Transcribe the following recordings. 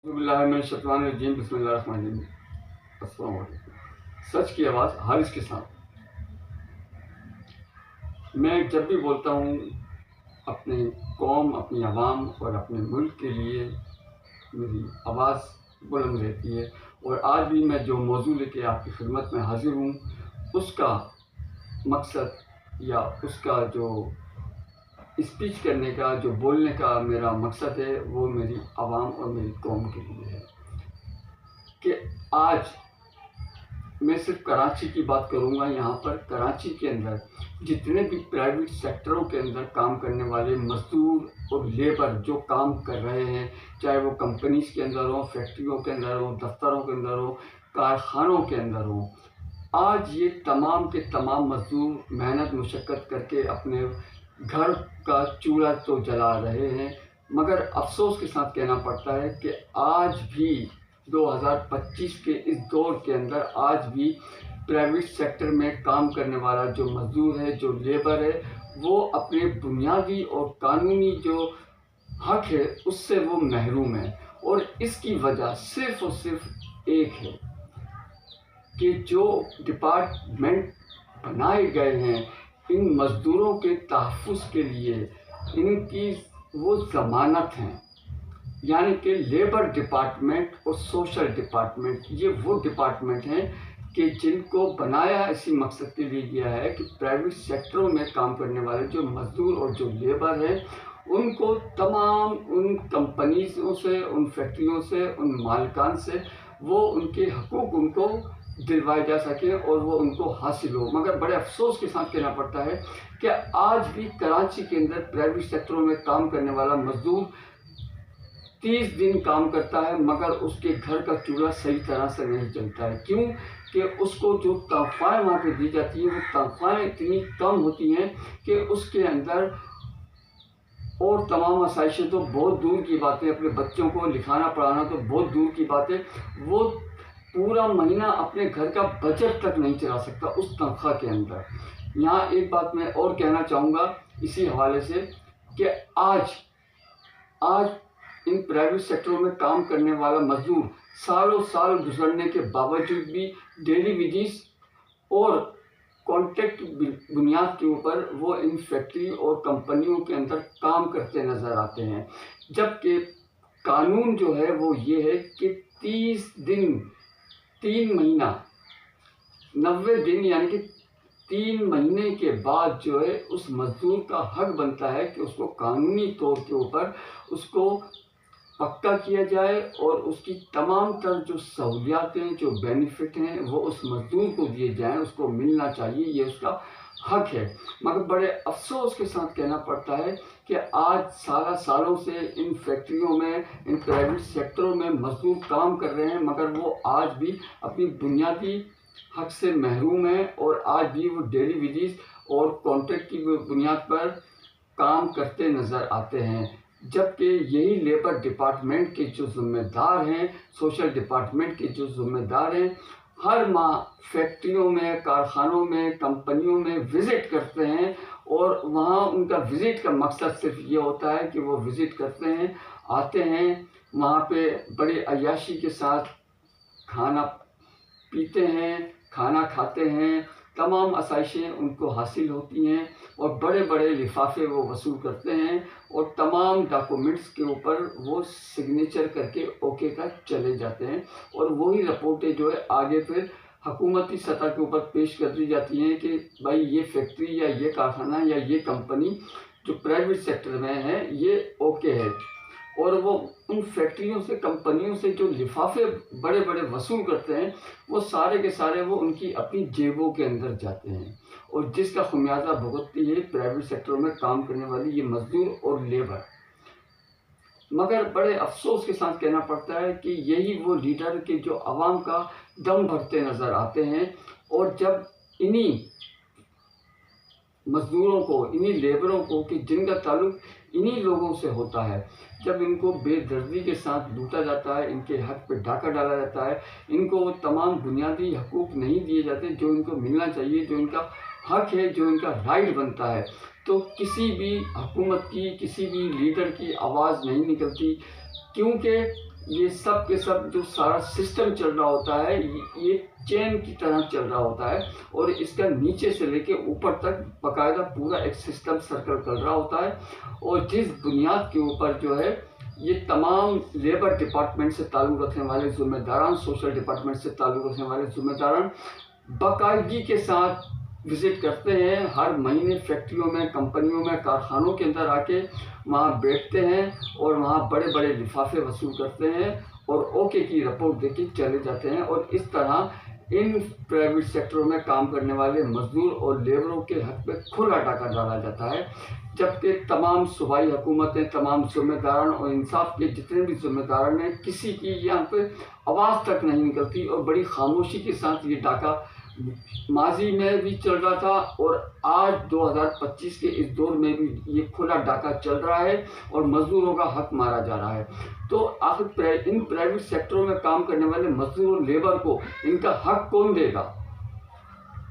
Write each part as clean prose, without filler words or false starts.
बिस्मिल्लाहिर्रहमानिर्रहीम। सच की आवाज़ हारिस के साथ। मैं जब भी बोलता हूँ अपनी कौम, अपनी आवाम और अपने मुल्क के लिए मेरी आवाज़ बुलंद रहती है। और आज भी मैं जो मौजू लेके आपकी खिदमत में हाज़िर हूँ, उसका मकसद या उसका जो स्पीच करने का, जो बोलने का मेरा मकसद है, वो मेरी आवाम और मेरी कौम के लिए है कि आज मैं सिर्फ कराची की बात करूंगा। यहाँ पर कराची के अंदर जितने भी प्राइवेट सेक्टरों के अंदर काम करने वाले मजदूर और लेबर जो काम कर रहे हैं, चाहे वो कंपनीज के अंदर हो, फैक्ट्रियों के अंदर हो, दफ्तरों के अंदर हो, कारखानों के अंदर हो, आज ये तमाम के तमाम मजदूर मेहनत मुशक्क़त करके अपने घर का चूल्हा तो जला रहे हैं, मगर अफसोस के साथ कहना पड़ता है कि आज भी 2025 के इस दौर के अंदर आज भी प्राइवेट सेक्टर में काम करने वाला जो मजदूर है, जो लेबर है, वो अपने बुनियादी और कानूनी जो हक है उससे वो महरूम है। और इसकी वजह सिर्फ़ और सिर्फ एक है कि जो डिपार्टमेंट बनाए गए हैं इन मज़दूरों के तहफ़्फ़ुज़ के लिए, इनकी वो ज़मानत हैं, यानी कि लेबर डिपार्टमेंट और सोशल डिपार्टमेंट, ये वो डिपार्टमेंट हैं कि जिनको बनाया इसी मकसद के लिए गया है कि प्राइवेट सेक्टरों में काम करने वाले जो मज़दूर और जो लेबर हैं, उनको तमाम उन कंपनीज़ों से, उन फैक्ट्रियों से, उन मालिकान से वो उनके हकूक़ उनको दिलवाए जा सके और वो उनको हासिल हो। मगर बड़े अफसोस के साथ कहना पड़ता है कि आज भी कराची के अंदर प्राइवेट सेक्टरों में काम करने वाला मज़दूर 30 दिन काम करता है, मगर उसके घर का चूल्हा सही तरह से नहीं चलता है। क्यों? कि उसको जो तनख्वाहें वहाँ पे दी जाती है, वो तनख्वाहें इतनी कम होती हैं कि उसके अंदर और तमाम आसाइशें तो बहुत दूर की बातें, अपने बच्चों को लिखाना पढ़ाना तो बहुत दूर की बातें, वो पूरा महीना अपने घर का बजट तक नहीं चला सकता उस तनख्वाह के अंदर। यहाँ एक बात मैं और कहना चाहूँगा इसी हवाले से कि आज इन प्राइवेट सेक्टरों में काम करने वाला मजदूर सालों साल गुजरने के बावजूद भी डेली वेजेस और कॉन्ट्रैक्ट बुनियाद के ऊपर वो इन फैक्ट्री और कंपनियों के अंदर काम करते नज़र आते हैं। जबकि कानून जो है वो ये है कि 30 दिन, 3 महीना, 90 दिन, यानी कि 3 महीने के बाद जो है उस मज़दूर का हक बनता है कि उसको कानूनी तौर के ऊपर उसको पक्का किया जाए और उसकी तमाम तर जो सहूलियातें, जो बेनिफिट हैं, वो उस मज़दूर को दिए जाएं, उसको मिलना चाहिए, ये उसका हक है। मगर बड़े अफसोस के साथ कहना पड़ता है कि आज सालों से इन फैक्ट्रियों में, इन प्राइवेट सेक्टरों में मज़दूर काम कर रहे हैं, मगर वो आज भी अपनी बुनियादी हक से महरूम है और आज भी वो डेली वेजेस और कॉन्ट्रैक्ट की बुनियाद पर काम करते नज़र आते हैं। जबकि यही लेबर डिपार्टमेंट के जो ज़िम्मेदार हैं, सोशल डिपार्टमेंट के जो ज़िम्मेदार हैं, हर माह फैक्ट्रियों में, कारखानों में, कंपनियों में विज़िट करते हैं और वहाँ उनका विज़िट का मकसद सिर्फ ये होता है कि वो विज़िट करते हैं, आते हैं, वहाँ पे बड़ी अय्याशी के साथ खाना पीते हैं, खाना खाते हैं, तमाम आसाइशें उनको हासिल होती हैं और बड़े बड़े लिफाफे वो वसूल करते हैं और तमाम डॉक्यूमेंट्स के ऊपर वो सिग्नेचर करके ओके का चले जाते हैं और वही रिपोर्टें जो है आगे फिर हुकूमती सतह के ऊपर पेश कर दी जाती हैं कि भाई ये फैक्ट्री या ये कारखाना या ये कंपनी जो प्राइवेट सेक्टर में है ये ओके है। और वो उन फैक्ट्रियों से, कंपनियों से जो लिफाफे बड़े बड़े वसूल करते हैं, वो सारे के सारे वो उनकी अपनी जेबों के अंदर जाते हैं और जिसका खुमियाजा भुगतती है प्राइवेट सेक्टरों में काम करने वाली ये मजदूर और लेबर। मगर बड़े अफसोस के साथ कहना पड़ता है कि यही वो लीडर के जो आवाम का दम भरते नज़र आते हैं और जब इन्हीं मज़दूरों को, इन्हीं लेबरों को कि जिनका ताल्लुक इन्हीं लोगों से होता है, जब इनको बेदर्दी के साथ लूटा जाता है, इनके हक पे डाका डाला जाता है, इनको वो तमाम बुनियादी हकूक़ नहीं दिए जाते जो इनको मिलना चाहिए, जो इनका हक है, जो इनका राइट बनता है, तो किसी भी हुकूमत की, किसी भी लीडर की आवाज़ नहीं निकलती। क्योंकि ये सब के सब जो सारा सिस्टम चल रहा होता है ये चेन की तरह चल रहा होता है, और इसका नीचे से लेके ऊपर तक बाकायदा पूरा एक सिस्टम सर्कल चल रहा होता है। और जिस बुनियाद के ऊपर जो है ये तमाम लेबर डिपार्टमेंट से ताल्लुक़ रखने वाले ज़िम्मेदारान, सोशल डिपार्टमेंट से ताल्लुक़ रखने वाले ज़िम्मेदारान बाकायदगी के साथ विज़िट करते हैं। हर महीने फैक्ट्रियों में, कंपनियों में, कारखानों के अंदर आके वहाँ बैठते हैं और वहाँ बड़े बड़े लिफाफे वसूल करते हैं और ओके की रिपोर्ट देके चले जाते हैं। और इस तरह इन प्राइवेट सेक्टरों में काम करने वाले मजदूर और लेबरों के हक पे खुला डाका डाला जाता है, जबकि तमाम सूबाई हुकूमतें, तमाम ज़िम्मेदारान और इंसाफ के जितने भी ज़िम्मेदारान हैं, किसी की यहाँ पे आवाज़ तक नहीं निकलती और बड़ी खामोशी के साथ ये डाका माजी में भी चल रहा था और आज 2025 के इस दौर में भी ये खुला डाका चल रहा है और मजदूरों का हक मारा जा रहा है। तो आखिर इन प्राइवेट सेक्टरों में काम करने वाले मजदूर और लेबर को इनका हक कौन देगा,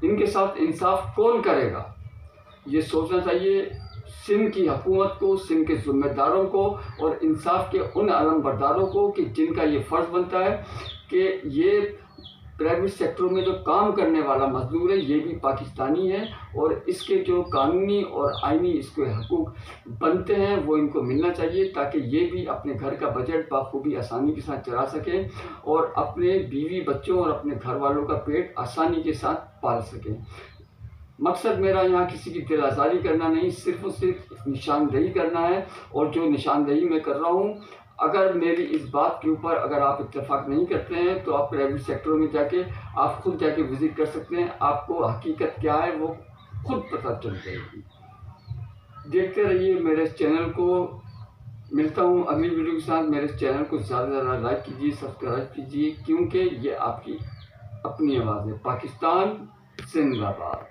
इनके साथ इंसाफ कौन करेगा, ये सोचना चाहिए सिंध की हुकूमत को, सिंध के ज़िम्मेदारों को और इंसाफ के उन अलमबरदारों को कि जिनका ये फ़र्ज़ बनता है कि ये प्राइवेट सेक्टरों में जो काम करने वाला मजदूर है ये भी पाकिस्तानी है और इसके जो कानूनी और आईनी इसके हकूक़ बनते हैं वो इनको मिलना चाहिए, ताकि ये भी अपने घर का बजट बाखूबी आसानी के साथ चला सकें और अपने बीवी बच्चों और अपने घर वालों का पेट आसानी के साथ पाल सकें। मकसद मेरा यहाँ किसी की दिल आज़ारी करना नहीं, सिर्फ़ और सिर्फ निशानदेही करना है। और जो निशानदेही मैं कर रहा हूँ, अगर मेरी इस बात के ऊपर अगर आप इत्तेफाक नहीं करते हैं तो आप प्राइवेट सेक्टरों में जाके आप खुद जाके विज़िट कर सकते हैं। आपको हकीकत क्या है वो खुद पता चल जाएगी। देखते रहिए मेरे चैनल को। मिलता हूँ अगली वीडियो के साथ। मेरे चैनल को ज़्यादा से ज़्यादा लाइक कीजिए, सब्सक्राइब कीजिए, क्योंकि ये आपकी अपनी आवाज़ है। पाकिस्तान जिंदाबाद।